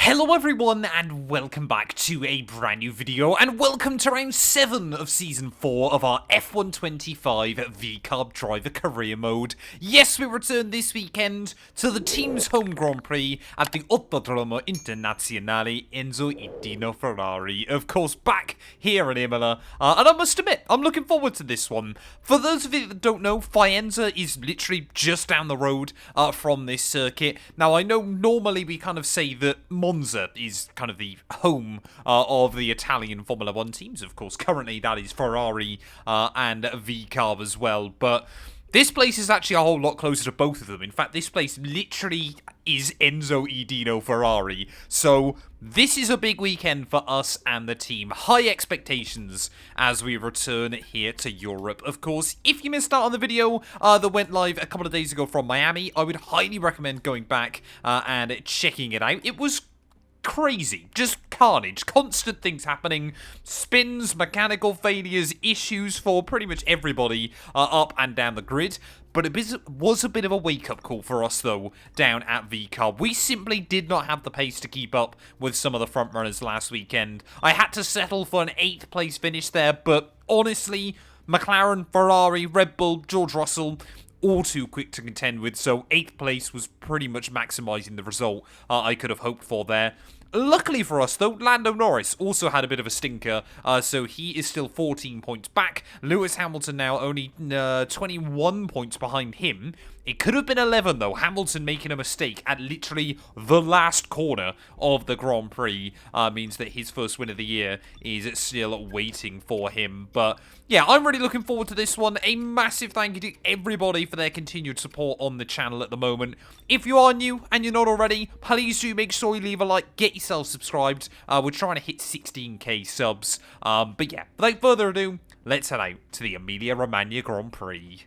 Hello everyone and welcome back to a brand new video and welcome to round 7 of season 4 of our F125 VCarb driver career mode. Yes, we return this weekend to the team's home Grand Prix at the Autodromo Internazionale Enzo Dino Ferrari. Of course, back here in Imola, and I must admit, I'm looking forward to this one. For those of you that don't know, Faenza is literally just down the road from this circuit. Now, I know normally we kind of say that Monza is kind of the home of the Italian Formula 1 teams, of course. Currently, that is Ferrari and VCarb as well, but this place is actually a whole lot closer to both of them. In fact, this place literally is Enzo Dino Ferrari. So this is a big weekend for us and the team. High expectations as we return here to Europe. Of course, if you missed out on the video that went live a couple of days ago from Miami, I would highly recommend going back and checking it out. It was crazy, just carnage, constant things happening, spins, mechanical failures, issues for pretty much everybody up and down the grid. But it was a bit of a wake-up call for us, though, down at VCarb. We simply did not have the pace to keep up with some of the front runners last weekend. I had to settle for an 8th place finish there, but honestly, McLaren, Ferrari, Red Bull, George Russell, all too quick to contend with, so 8th place was pretty much maximising the result I could have hoped for there. Luckily for us, though, Lando Norris also had a bit of a stinker, so he is still 14 points back. Lewis Hamilton now only 21 points behind him. It could have been 11, though. Hamilton making a mistake at literally the last corner of the Grand Prix means that his first win of the year is still waiting for him. But yeah, I'm really looking forward to this one. A massive thank you to everybody for their continued support on the channel at the moment. If you are new and you're not already, please do make sure you leave a like, get yourself subscribed. We're trying to hit 16k subs. But yeah, without further ado, let's head out to the Emilia-Romagna Grand Prix.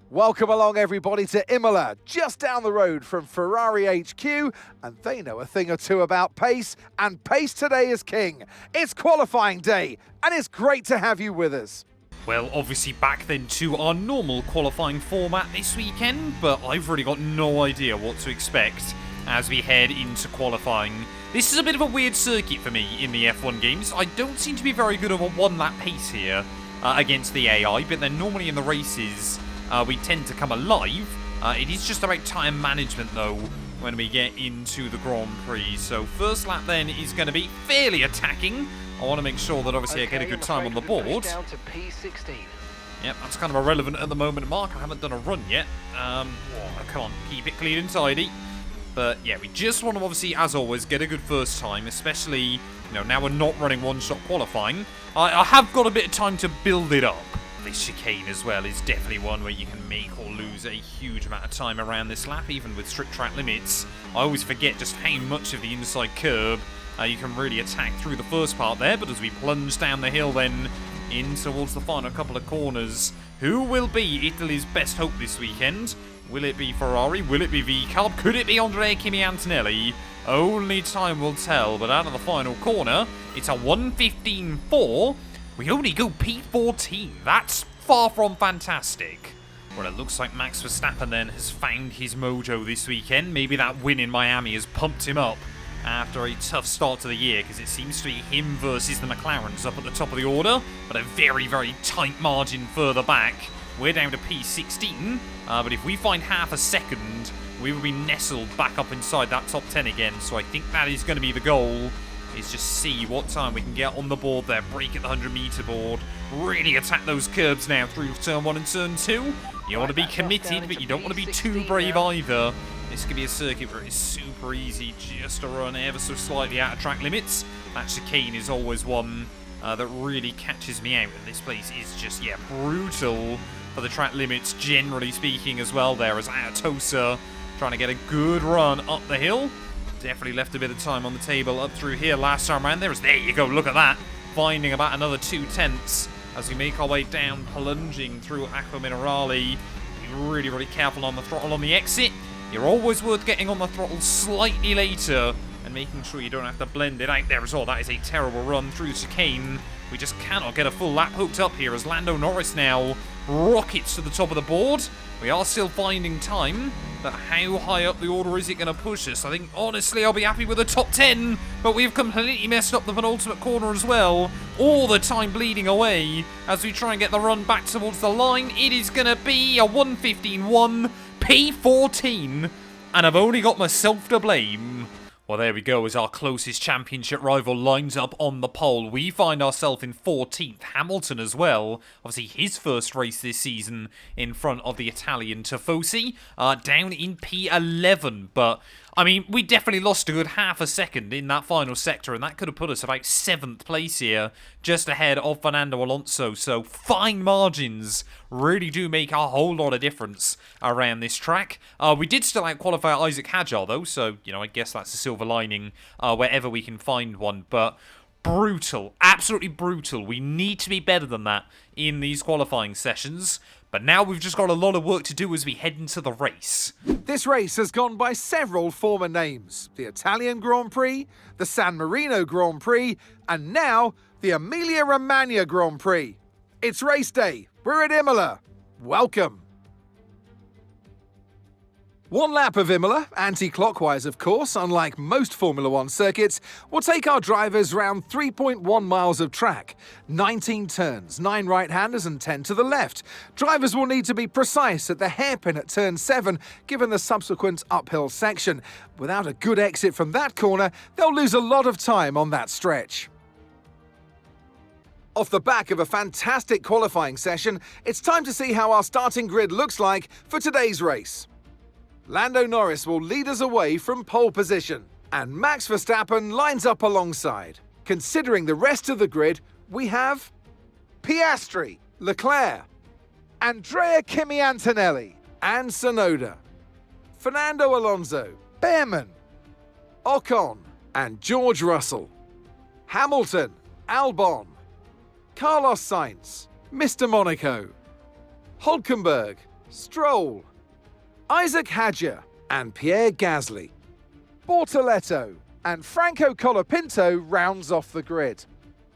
Welcome along everybody to Imola, just down the road from Ferrari HQ, and they know a thing or two about pace, and pace today is king. It's qualifying day, and it's great to have you with us. Well, obviously back then to our normal qualifying format this weekend, but I've really got no idea what to expect as we head into qualifying. This is a bit of a weird circuit for me in the F1 games. I don't seem to be very good at a one-lap pace here against the AI, but then normally in the races we tend to come alive. It is just about time management, though, when we get into the Grand Prix. So first lap then is going to be fairly attacking. I want to make sure that obviously I get a good time on the board. Down to P16. Yep, that's kind of irrelevant at the moment, Mark. I haven't done a run yet. Come on, keep it clean and tidy. But yeah, we just want to obviously, as always, get a good first time, especially, you know, now we're not running one-shot qualifying. I have got a bit of time to build it up. This chicane as well is definitely one where you can make or lose a huge amount of time around this lap, even with strict track limits. I always forget just how much of the inside curb you can really attack through the first part there, but as we plunge down the hill then in towards the final couple of corners, who will be Italy's best hope this weekend? Will it be Ferrari? Will it be VCarb? Could it be Andrea Kimi Antonelli? Only time will tell, but out of the final corner, it's a 1:15.4. We only go P14. That's far from fantastic. Well, it looks like Max Verstappen then has found his mojo this weekend. Maybe that win in Miami has pumped him up after a tough start to the year, because it seems to be him versus the McLarens up at the top of the order, but a very, very tight margin further back. We're down to P16, but if we find half a second, we will be nestled back up inside that top 10 again, so I think that is going to be the goal, is just see what time we can get on the board there, break at the 100-meter board, really attack those curbs now through turn 1 and turn 2. You want to be committed, but you don't want to be too brave either. This could be a circuit where it's super easy just to run ever so slightly out of track limits. That chicane is always one that really catches me out, and this place is just, yeah, brutal for the track limits, generally speaking, as well there, as Ayatosa trying to get a good run up the hill. Definitely left a bit of time on the table up through here last time around. There you go, look at that. Finding about another 2/10 as we make our way down, plunging through Acqua Minerale. Be really, really careful on the throttle on the exit. You're always worth getting on the throttle slightly later and making sure you don't have to blend it out there as well. That is a terrible run through the chicane. We just cannot get a full lap hooked up here as Lando Norris now rockets to the top of the board. We are still finding time, but how high up the order is it going to push us? I think, honestly, I'll be happy with the top 10, but we've completely messed up the penultimate corner as well. All the time bleeding away as we try and get the run back towards the line. It is going to be a 1:15.1, P14, and I've only got myself to blame. Well, there we go, as our closest championship rival lines up on the pole. We find ourselves in 14th. Hamilton as well. Obviously, his first race this season in front of the Italian Tifosi. Down in P11, but I mean, we definitely lost a good half a second in that final sector, and that could have put us about 7th place here, just ahead of Fernando Alonso. So, fine margins really do make a whole lot of difference around this track. We did still out-qualify Isaac Hadjar, though, so, you know, I guess that's a silver lining wherever we can find one, but brutal, absolutely brutal. We need to be better than that in these qualifying sessions. But now we've just got a lot of work to do as we head into the race. This race has gone by several former names. The Italian Grand Prix, the San Marino Grand Prix, and now the Emilia-Romagna Grand Prix. It's race day. We're at Imola. Welcome. One lap of Imola, anti-clockwise of course, unlike most Formula One circuits, will take our drivers round 3.1 miles of track. 19 turns, 9 right-handers and 10 to the left. Drivers will need to be precise at the hairpin at turn 7, given the subsequent uphill section. Without a good exit from that corner, they'll lose a lot of time on that stretch. Off the back of a fantastic qualifying session, it's time to see how our starting grid looks like for today's race. Lando Norris will lead us away from pole position, and Max Verstappen lines up alongside. Considering the rest of the grid, we have Piastri, Leclerc, Andrea Kimi Antonelli, and Tsunoda, Fernando Alonso, Behrman, Ocon, and George Russell, Hamilton, Albon, Carlos Sainz, Mr. Monaco, Hülkenberg, Stroll, Isaac Hadjar and Pierre Gasly. Bortoletto and Franco Colapinto rounds off the grid.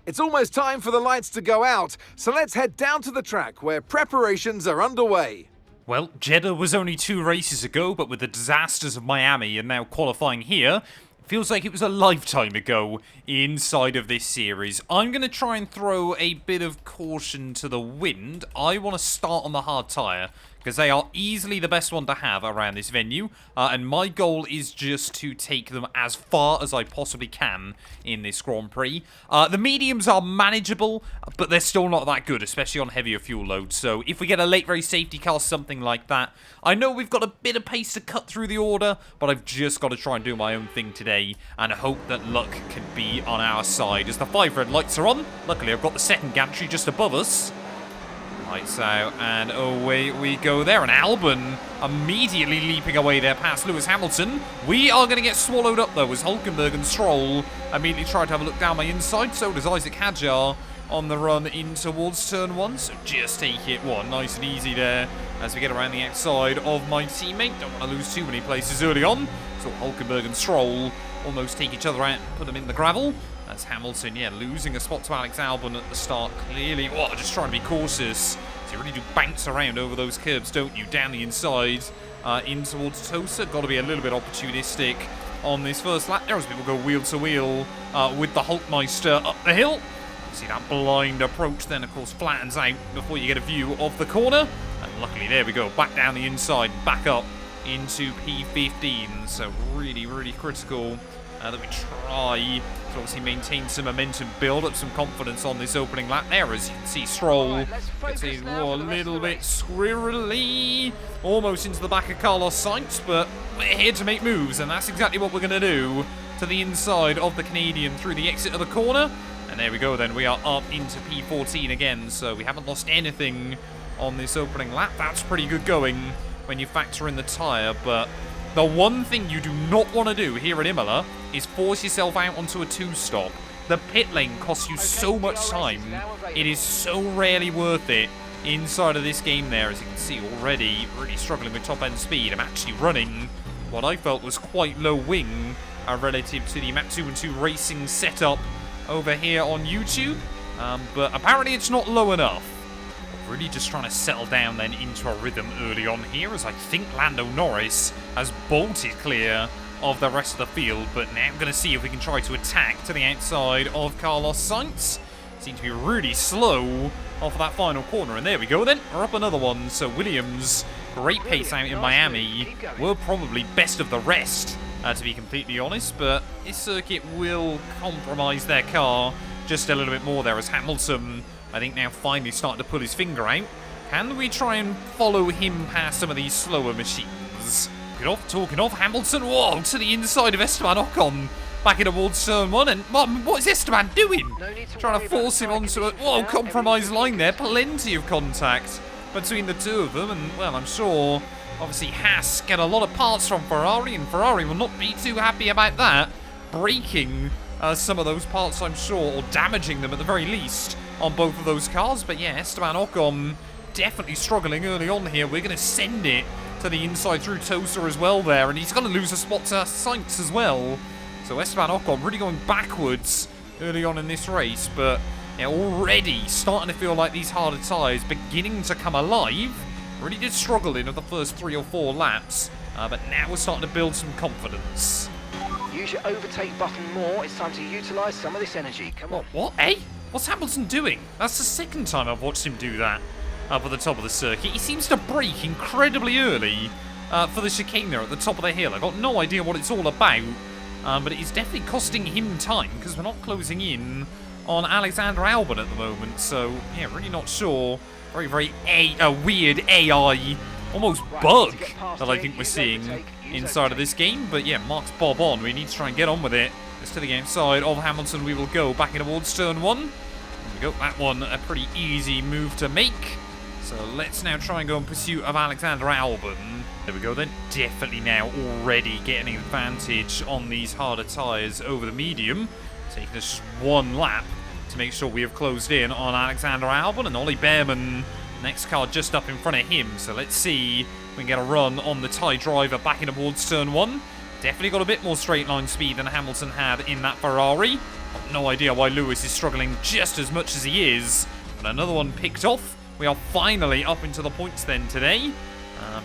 It's almost time for the lights to go out, so let's head down to the track where preparations are underway. Well, Jeddah was only 2 races ago, but with the disasters of Miami and now qualifying here, feels like it was a lifetime ago inside of this series. I'm going to try and throw a bit of caution to the wind. I want to start on the hard tyre, because they are easily the best one to have around this venue, and my goal is just to take them as far as I possibly can in this Grand Prix. The mediums are manageable, but they're still not that good, especially on heavier fuel loads, so if we get a late race safety car, something like that, I know we've got a bit of pace to cut through the order, but I've just got to try and do my own thing today, and hope that luck can be on our side. As the 5 red lights are on, luckily I've got the second gantry just above us. Lights out, and away we go there. And Albon immediately leaping away there past Lewis Hamilton. We are going to get swallowed up, though, as Hülkenberg and Stroll immediately try to have a look down my inside. So does Isaac Hadjar on the run in towards turn 1. So just take it one, nice and easy there as we get around the outside of my teammate. Don't want to lose too many places early on. So Hülkenberg and Stroll almost take each other out and put them in the gravel. That's Hamilton, yeah, losing a spot to Alex Albon at the start, clearly. Oh, just trying to be cautious. So you really do bounce around over those curbs, don't you? Down the inside, in towards Tosa. Got to be a little bit opportunistic on this first lap there as people go wheel to wheel with the Hulkmeister up the hill. You see that blind approach then, of course, flattens out before you get a view of the corner. And luckily, there we go, back down the inside, back up into P15. So really, really critical that we try to obviously maintain some momentum, build up some confidence on this opening lap there. As you can see, Stroll gets a little bit squirrely, almost into the back of Carlos Sainz, but we're here to make moves, and that's exactly what we're going to do to the inside of the Canadian through the exit of the corner. And there we go then, we are up into P14 again, so we haven't lost anything on this opening lap. That's pretty good going when you factor in the tyre, but the one thing you do not want to do here at Imola is force yourself out onto a 2-stop. The pit lane costs you so much time. It is so rarely worth it inside of this game there. As you can see already, really struggling with top-end speed. I'm actually running what I felt was quite low wing relative to the Matt212 Racing setup over here on YouTube. But apparently it's not low enough. Really just trying to settle down then into a rhythm early on here, as I think Lando Norris has bolted clear of the rest of the field. But now I'm going to see if we can try to attack to the outside of Carlos Sainz. Seems to be really slow off of that final corner, and there we go then. We're up another one. So Williams, great pace out in Miami. We're probably best of the rest, to be completely honest, but this circuit will compromise their car just a little bit more there, as Hamilton, I think, now finally starting to pull his finger out. Can we try and follow him past some of these slower machines? Talking of Hamilton, whoa, to the inside of Esteban Ocon, back in towards turn one, and what is Esteban doing? Trying to force him onto a, compromised line there. Plenty of contact between the two of them, and, well, I'm sure, obviously, Haas get a lot of parts from Ferrari, and Ferrari will not be too happy about that. Breaking some of those parts, I'm sure, or damaging them at the very least on both of those cars. But yeah, Esteban Ocon definitely struggling early on here. We're going to send it to the inside through Tosa as well there, and he's going to lose a spot to Sainz as well. So Esteban Ocon really going backwards early on in this race, but yeah, already starting to feel like these harder tyres beginning to come alive. Really did struggle in the first 3 or 4 laps, but now we're starting to build some confidence. Use your overtake button more. It's time to utilise some of this energy. Come on. What? Eh? What's Hamilton doing? That's the second time I've watched him do that up at the top of the circuit. He seems to brake incredibly early for the chicane there at the top of the hill. I've got no idea what it's all about, but it is definitely costing him time, because we're not closing in on Alexander Albon at the moment. So, yeah, really not sure. Very, very weird AI, almost bug that I think we're seeing inside of this game. But yeah, marks bob on. We need to try and get on with it. It's to the outside of Hamilton. We will go back in towards turn one. There we go. That one, a pretty easy move to make. So let's now try and go in pursuit of Alexander Albon. There we go then. Definitely now already getting an advantage on these harder tyres over the medium. Taking us just one lap to make sure we have closed in on Alexander Albon, and Ollie Behrman, next car just up in front of him. So let's see if we can get a run on the Thai driver back in towards turn one. Definitely got a bit more straight line speed than Hamilton had in that Ferrari. Got no idea why Lewis is struggling just as much as he is. But another one picked off. We are finally up into the points then today.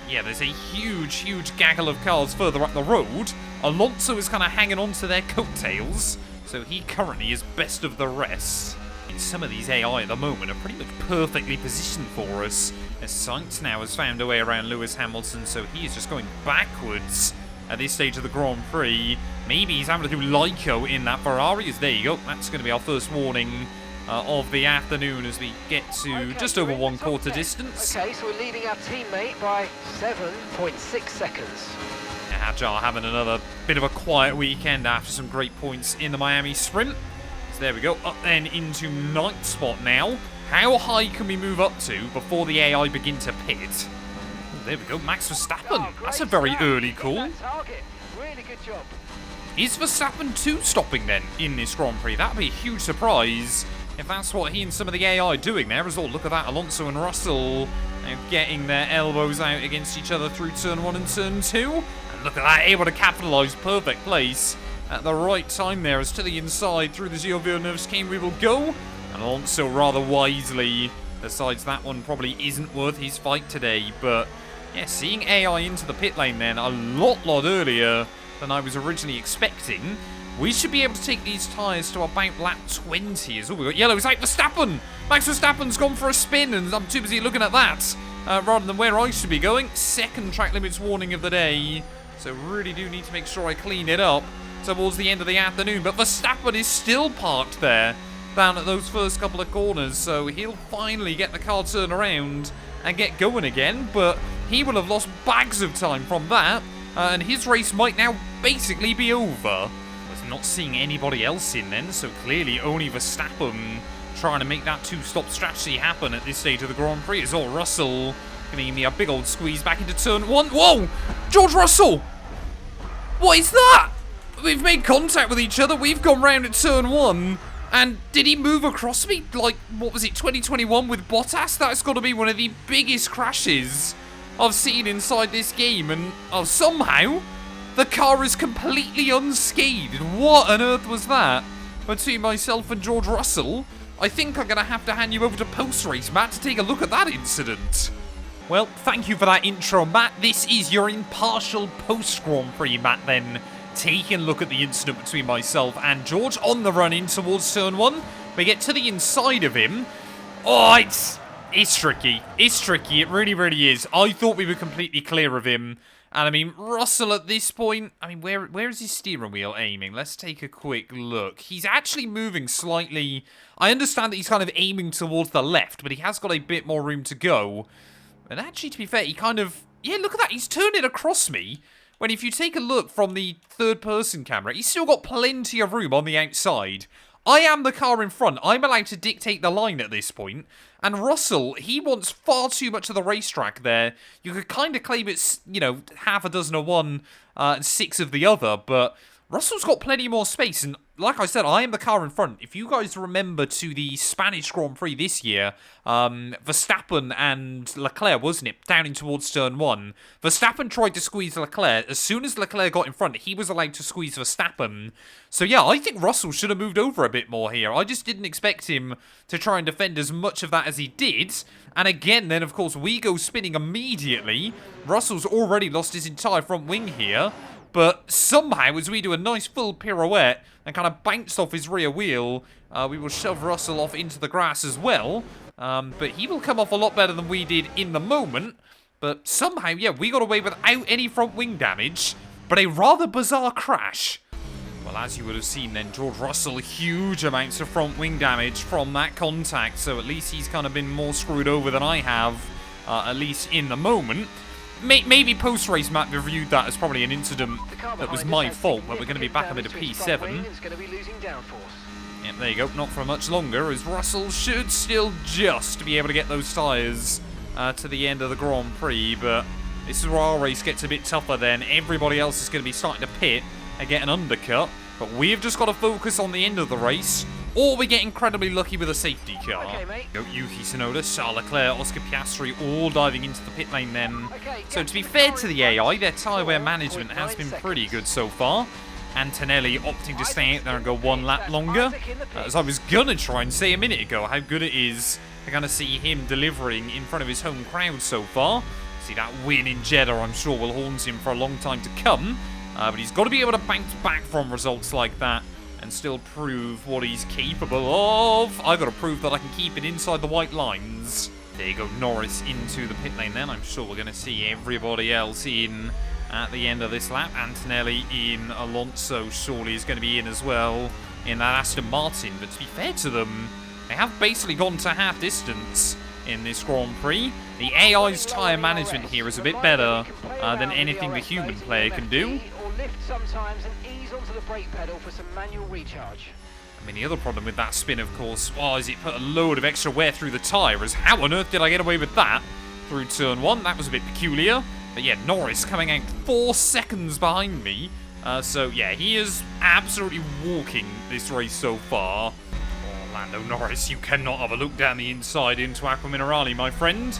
Yeah, there's a huge, huge gaggle of cars further up the road. Alonso is kind of hanging on to their coattails, so he currently is best of the rest. And some of these AI at the moment are pretty much perfectly positioned for us, as Sainz now has found a way around Lewis Hamilton, so he is just going backwards at this stage of the Grand Prix. Maybe he's having to do Lyco in that Ferrari, as there you go. That's going to be our first warning of the afternoon as we get to just over 1/4 distance. Okay, so we're leading our teammate by 7.6 seconds. Agile having another bit of a quiet weekend after some great points in the Miami sprint. So there we go, up then into 9th spot now. How high can we move up to before the AI begin to pit? Oh, there we go, Max Verstappen. That's a very early call. Really good job. Is Verstappen 2 stopping then in this Grand Prix? That would be a huge surprise if that's what he and some of the AI are doing there. As well, look at that, Alonso and Russell now getting their elbows out against each other through turn 1 and turn 2. And look at that, able to capitalise, perfect place at the right time there, as to the inside through the Gilles Villeneuve's chicane we will go. And Alonso rather wisely decides that one probably isn't worth his fight today. But yeah, seeing AI into the pit lane then a lot earlier than I was originally expecting. We should be able to take these tyres to about lap 20 as well. We've got yellow. It's like Verstappen. Max Verstappen's gone for a spin, and I'm too busy looking at that rather than where I should be going. Second track limits warning of the day. So really do need to make sure I clean it up towards the end of the afternoon. But Verstappen is still parked there down at those first couple of corners. So he'll finally get the car turned around and get going again. But he will have lost bags of time from that. And his race might now basically be over. Was not seeing anybody else in then, so clearly only Verstappen trying to make that 2-stop strategy happen at this stage of the Grand Prix. It's all Russell going to give me a big old squeeze back into turn 1. Whoa! George Russell! What is that? We've made contact with each other. We've gone round at turn 1. And did he move across me? Like, what was it, 2021 with Bottas? That's got to be one of the biggest crashes I've seen inside this game, and somehow The car is completely unscathed. What on earth was that? Between myself and George Russell, I think I'm going to have to hand you over to post-race, Matt, to take a look at that incident. Well, thank you for that intro, Matt. This is your impartial post-Grand Prix, Matt, then. Taking a look at the incident between myself and George on the run-in towards turn 1. We get to the inside of him. Oh, it's tricky. It's tricky. It really, really is. I thought we were completely clear of him. And, I mean, Russell at this point, I mean, where is his steering wheel aiming? Let's take a quick look. He's actually moving slightly. I understand that he's kind of aiming towards the left, but he has got a bit more room to go. And actually, to be fair, he kind of... Yeah, look at that. He's turning across me. When if you take a look from the third-person camera, he's still got plenty of room on the outside. I am the car in front. I'm allowed to dictate the line at this point. And Russell, he wants far too much of the racetrack there. You could kind of claim it's, you know, half a dozen of one and 6 of the other, but Russell's got plenty more space. And like I said, I am the car in front. If you guys remember to the Spanish Grand Prix this year, Verstappen and Leclerc, wasn't it, down in towards turn 1. Verstappen tried to squeeze Leclerc. As soon as Leclerc got in front, he was allowed to squeeze Verstappen. So yeah, I think Russell should have moved over a bit more here. I just didn't expect him to try and defend as much of that as he did. And again, then, of course, we go spinning immediately. Russell's already lost his entire front wing here. But somehow, as we do a nice full pirouette and kind of bounce off his rear wheel, we will shove Russell off into the grass as well. But he will come off a lot better than we did in the moment. But somehow, yeah, we got away without any front wing damage. But a rather bizarre crash. Well, as you would have seen then, George Russell, huge amounts of front wing damage from that contact. So at least he's kind of been more screwed over than I have, at least in the moment. Maybe post-race, Matt reviewed that as probably an incident that was my fault, but we're going to be back up into P7. Yep, there you go. Not for much longer, as Russell should still just be able to get those tyres to the end of the Grand Prix, but this is where our race gets a bit tougher then. Everybody else is going to be starting to pit and get an undercut, but we've just got to focus on the end of the race, or we get incredibly lucky with a safety car. Okay, Yuki Tsunoda, Charles Leclerc, Oscar Piastri all diving into the pit lane then. So to be fair to the AI, their tyre wear management has been pretty good so far. Antonelli opting to stay out there and go one lap longer. As I was going to try and say a minute ago how good it is to kind of see him delivering in front of his home crowd so far. See, that win in Jeddah, I'm sure, will haunt him for a long time to come. But he's got to be able to bounce back from results like that and still prove what he's capable of. I've got to prove that I can keep it inside the white lines. There you go, Norris into the pit lane then. I'm sure we're going to see everybody else in at the end of this lap. Antonelli in, Alonso surely is going to be in as well in that Aston Martin. But to be fair to them, they have basically gone to half distance in this Grand Prix. The AI's tyre management here is a bit better than anything the human player can do. I mean, the other problem with that spin, of course, is it put a load of extra wear through the tyres. How on earth did I get away with that through turn 1? That was a bit peculiar. But yeah, Norris coming out 4 seconds behind me. So yeah, he is absolutely walking this race so far. Oh, Lando Norris, you cannot have a look down the inside into Aqua Minerale, my friend.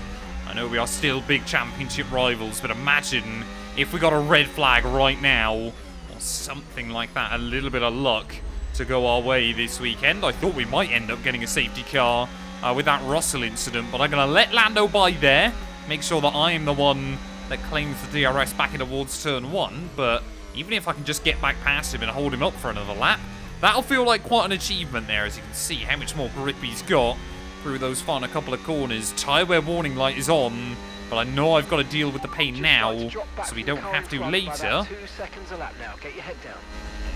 I know we are still big championship rivals, but imagine if we got a red flag right now, or something like that, a little bit of luck to go our way this weekend. I thought we might end up getting a safety car with that Russell incident, but I'm going to let Lando by there, make sure that I am the one that claims the DRS back in towards turn 1, but even if I can just get back past him and hold him up for another lap, that'll feel like quite an achievement there, as you can see how much more grip he's got through those final couple of corners. Tyre wear warning light is on, but I know I've got to deal with the pain now, so we don't have to later.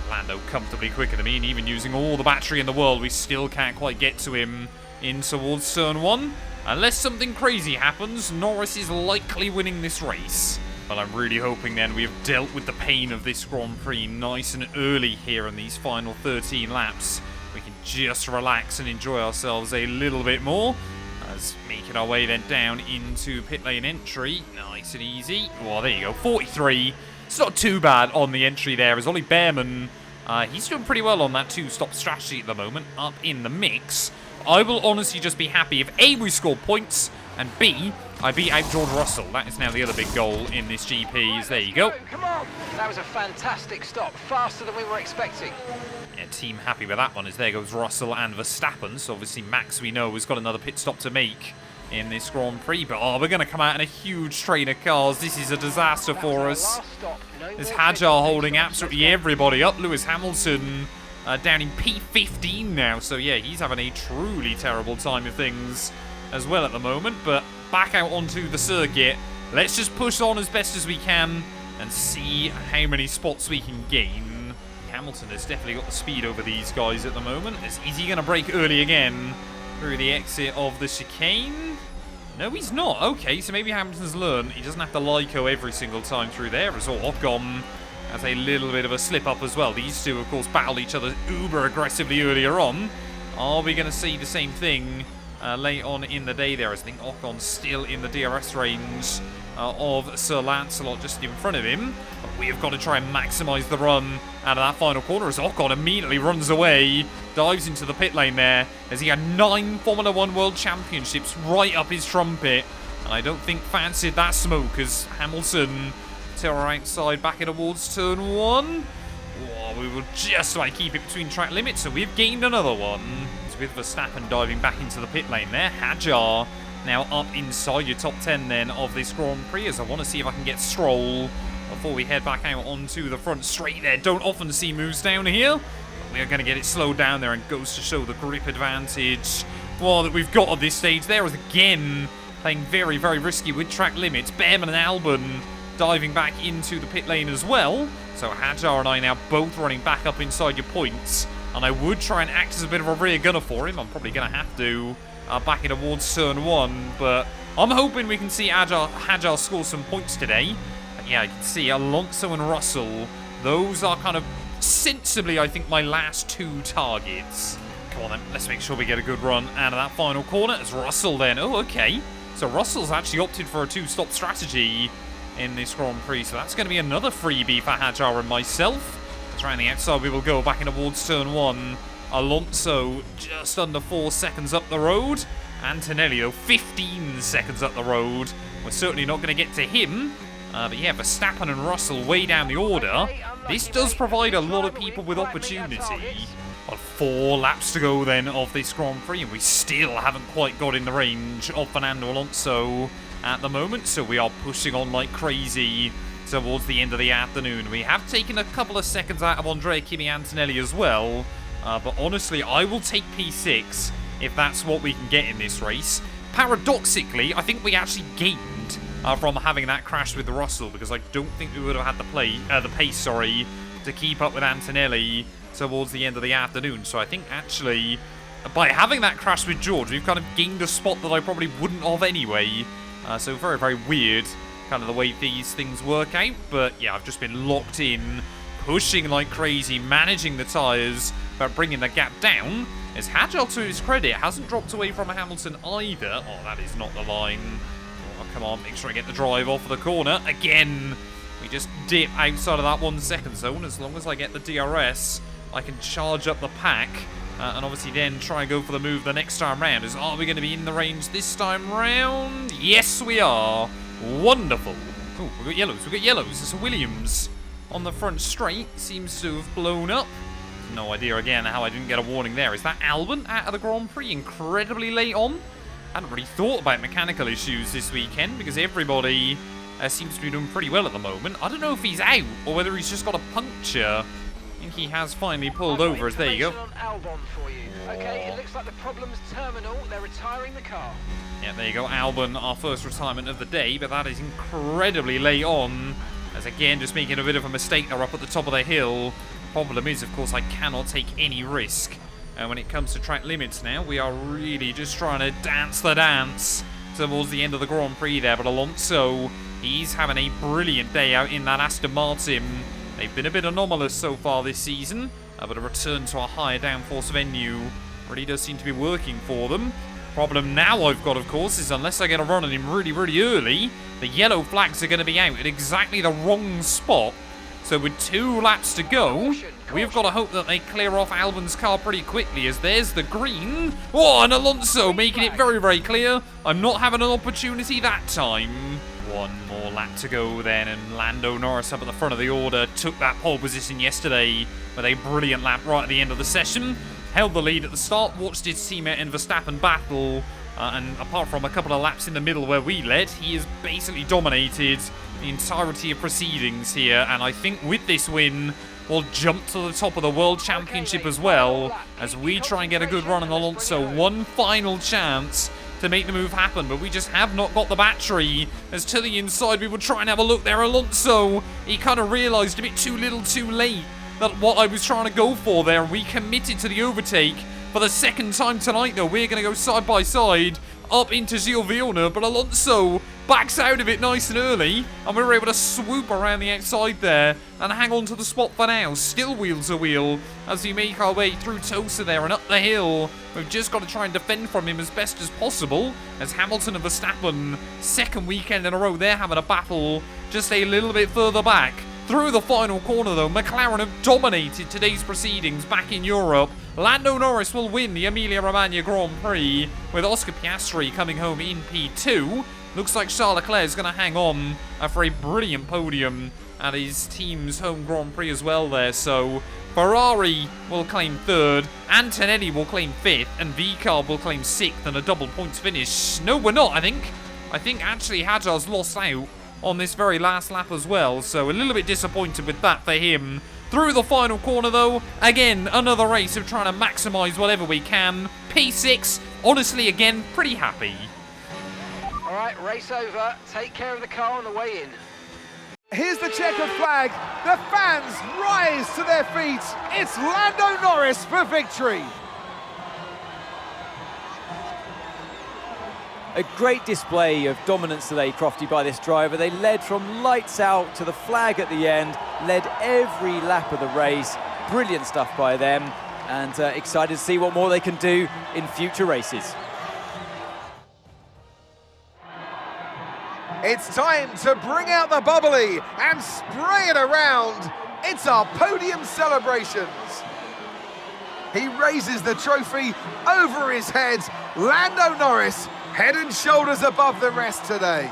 Lando comfortably quicker than me, and even using all the battery in the world, we still can't quite get to him in towards turn 1. Unless something crazy happens, Norris is likely winning this race. But I'm really hoping then we have dealt with the pain of this Grand Prix nice and early here in these final 13 laps. We can just relax and enjoy ourselves a little bit more. As making our way then down into pit lane entry. Nice and easy. Well, there you go. 43. It's not too bad on the entry there, as Ollie Behrman, he's doing pretty well on that 2-stop strategy at the moment, up in the mix. I will honestly just be happy if A, we score points, and B, I beat out George Russell. That is now the other big goal in this GP. There you go. Come on. That was a fantastic stop. Faster than we were expecting. Yeah, team happy with that one as there goes Russell and Verstappen. So obviously Max, we know, has got another pit stop to make in this Grand Prix. But we're going to come out in a huge train of cars. This is a disaster for us. There's Hadjar holding absolutely everybody up. Lewis Hamilton down in P15 now. So yeah, he's having a truly terrible time of things as well at the moment. But back out onto the circuit. Let's just push on as best as we can and see how many spots we can gain. Hamilton has definitely got the speed over these guys at the moment. Is he going to brake early again through the exit of the chicane? No, he's not. Okay, so maybe Hamilton's learned he doesn't have to Lyco every single time through there. As Ocon has a little bit of a slip-up as well. These two, of course, battled each other uber aggressively earlier on. Are we going to see the same thing late on in the day there? I think Ocon's still in the DRS range of Sir Lancelot just in front of him. But we have got to try and maximise the run out of that final corner as Ocon immediately runs away, dives into the pit lane there, as he had 9 Formula 1 World Championships right up his trumpet. And I don't think fancied that smoke as Hamilton to our outside back in towards turn 1. Oh, we will just like keep it between track limits, so we've gained another one. With Verstappen diving back into the pit lane there. Hadjar now up inside your top 10 then of this Grand Prix, as I want to see if I can get Stroll before we head back out onto the front straight there. Don't often see moves down here, but we are going to get it slowed down there, and goes to show the grip advantage that we've got at this stage. There is again playing very, very risky with track limits. Behrman and Albon diving back into the pit lane as well. So Hadjar and I now both running back up inside your points. And I would try and act as a bit of a rear gunner for him. I'm probably going to have to back in towards turn 1. But I'm hoping we can see Hadjar score some points today. But yeah, I can see Alonso and Russell. Those are kind of sensibly, I think, my last 2 targets. Come on then, let's make sure we get a good run out of that final corner. As Russell then, oh, okay. So Russell's actually opted for a 2-stop strategy in this Grand Prix. So that's going to be another freebie for Hadjar and myself. Around the outside we will go back in towards turn 1. Alonso just under 4 seconds up the road. Antonelli 15 seconds up the road. We're certainly not going to get to him. But yeah, Verstappen and Russell way down the order. This does provide a lot of people with opportunity. 4 laps to go then of this Grand Prix, and we still haven't quite got in the range of Fernando Alonso at the moment. So we are pushing on like crazy towards the end of the afternoon. We have taken a couple of seconds out of Andrea Kimi Antonelli as well, but honestly I will take P6 if that's what we can get in this race. Paradoxically, I think we actually gained from having that crash with Russell, because I don't think we would have had the pace to keep up with Antonelli towards the end of the afternoon. So I think actually by having that crash with George, we've kind of gained a spot that I probably wouldn't have anyway. So very, very weird kind of the way these things work out. But yeah, I've just been locked in, pushing like crazy, managing the tyres, but bringing the gap down. As Hadjar, to his credit, hasn't dropped away from Hamilton either. Oh, that is not the line. Oh, come on, make sure I get the drive off of the corner. Again, we just dip outside of that 1 second zone. As long as I get the DRS, I can charge up the pack. And obviously then try and go for the move the next time round. Are we going to be in the range this time round? Yes, we are. Wonderful. Oh, we've got yellows. We've got yellows. It's a Williams on the front straight. Seems to have blown up. No idea again how I didn't get a warning there. Is that Albon out of the Grand Prix incredibly late on? I hadn't really thought about mechanical issues this weekend, because everybody seems to be doing pretty well at the moment. I don't know if he's out or whether he's just got a puncture. I think he has finally pulled over. As there you go. On Albon for you. Okay, it looks like the problem's terminal. They're retiring the car. Yeah, there you go, Albon, our first retirement of the day, but that is incredibly late on, as again, just making a bit of a mistake there up at the top of the hill. Problem is, of course, I cannot take any risk. When it comes to track limits now, we are really just trying to dance the dance towards the end of the Grand Prix there, but Alonso, he's having a brilliant day out in that Aston Martin. They've been a bit anomalous so far this season, but a return to a higher downforce venue really does seem to be working for them. Problem now I've got, of course, is unless I get a run on him really, really early, the yellow flags are going to be out at exactly the wrong spot. So with 2 laps to go, We've got to hope that they clear off Albon's car pretty quickly, as there's the green. Oh, and Alonso making it very, very clear. I'm not having an opportunity that time. One more lap to go then, and Lando Norris up at the front of the order took that pole position yesterday with a brilliant lap right at the end of the session. Held the lead at the start, watched his teammate in Verstappen battle, and apart from a couple of laps in the middle where we led, he has basically dominated the entirety of proceedings here, and I think with this win, we'll jump to the top of the World Championship as well, as we try and get a good run on Alonso. One final chance to make the move happen, but we just have not got the battery. As to the inside, we will try and have a look there. Alonso, he kind of realised a bit too little too late that what I was trying to go for there. We committed to the overtake for the second time tonight, though. We're going to go side by side up into Gilles Villeneuve, but Alonso backs out of it nice and early, and we were able to swoop around the outside there and hang on to the spot for now. Still wheel to wheel as we make our way through Tosa there and up the hill. We've just got to try and defend from him as best as possible, as Hamilton and Verstappen, second weekend in a row, they're having a battle just a little bit further back. Through the final corner, though, McLaren have dominated today's proceedings back in Europe. Lando Norris will win the Emilia-Romagna Grand Prix, with Oscar Piastri coming home in P2. Looks like Charles Leclerc is going to hang on for a brilliant podium at his team's home Grand Prix as well there. So Ferrari will claim third, Antonelli will claim fifth, and VCARB will claim sixth and a double points finish. No, we're not, I think actually Hadjar's lost out on this very last lap as well, so a little bit disappointed with that for him. Through the final corner, though, again, another race of trying to maximise whatever we can. P6, honestly, again, pretty happy. All right, race over. Take care of the car on the way in. Here's the checkered flag. The fans rise to their feet. It's Lando Norris for victory. A great display of dominance today, Crofty, by this driver. They led from lights out to the flag at the end, led every lap of the race. Brilliant stuff by them, and excited to see what more they can do in future races. It's time to bring out the bubbly and spray it around. It's our podium celebrations. He raises the trophy over his head. Lando Norris, head and shoulders above the rest today.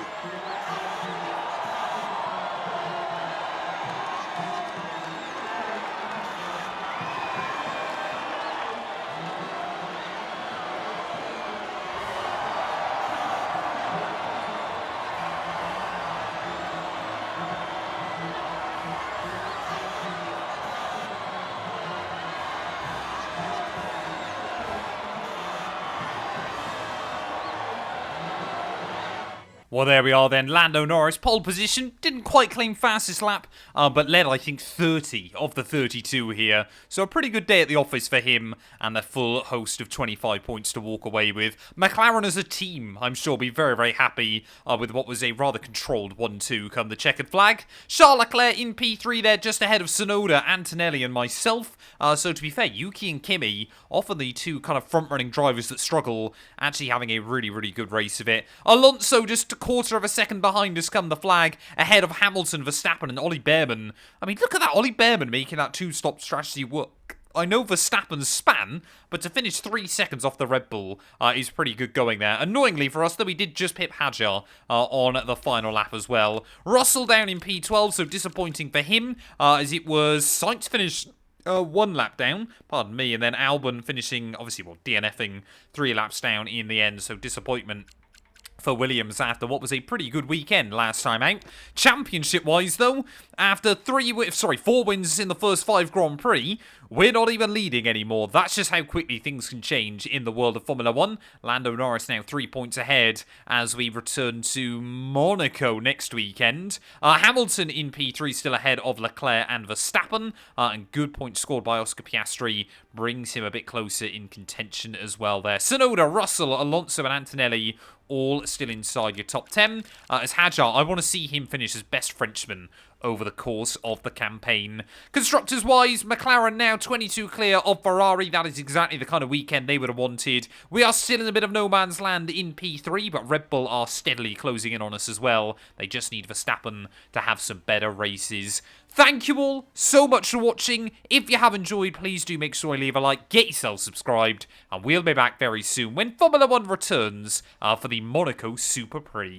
Well, there we are then. Lando Norris, pole position. Didn't quite claim fastest lap, but led, I think, 30 of the 32 here. So a pretty good day at the office for him, and a full host of 25 points to walk away with. McLaren as a team, I'm sure, will be very, very happy with what was a rather controlled 1-2 come the checkered flag. Charles Leclerc in P3 there, just ahead of Tsunoda, Antonelli and myself. So to be fair, Yuki and Kimi, often the two kind of front-running drivers that struggle, actually having a really, really good race of it. Alonso just a quarter of a second behind us come the flag, ahead of Hamilton, Verstappen and Ollie Behrman. I mean, look at that, Ollie Behrman making that two-stop strategy work. I know Verstappen's span, but to finish 3 seconds off the Red Bull is pretty good going there. Annoyingly for us, though, we did just pip Hadjar on the final lap as well. Russell down in P12, so disappointing for him, as it was Sainz finished one lap down, pardon me, and then Albon finishing, obviously, well, DNFing 3 laps down in the end, so disappointment for Williams after what was a pretty good weekend last time out. Championship-wise, though, after 4 wins in the first 5 Grand Prix, we're not even leading anymore. That's just how quickly things can change in the world of Formula 1. Lando Norris now 3 points ahead as we return to Monaco next weekend. Hamilton in P3 still ahead of Leclerc and Verstappen, and good points scored by Oscar Piastri brings him a bit closer in contention as well there. Tsunoda, Russell, Alonso and Antonelli all still inside your top 10. As Hadjar, I want to see him finish as best Frenchman over the course of the campaign. Constructors-wise, McLaren now now 22 clear of Ferrari. That is exactly the kind of weekend they would have wanted. We are still in a bit of no man's land in P3, but Red Bull are steadily closing in on us as well. They just need Verstappen to have some better races. Thank you all so much for watching. If you have enjoyed, please do make sure you leave a like, get yourself subscribed, and we'll be back very soon when Formula 1 returns for the Monaco Super Prix.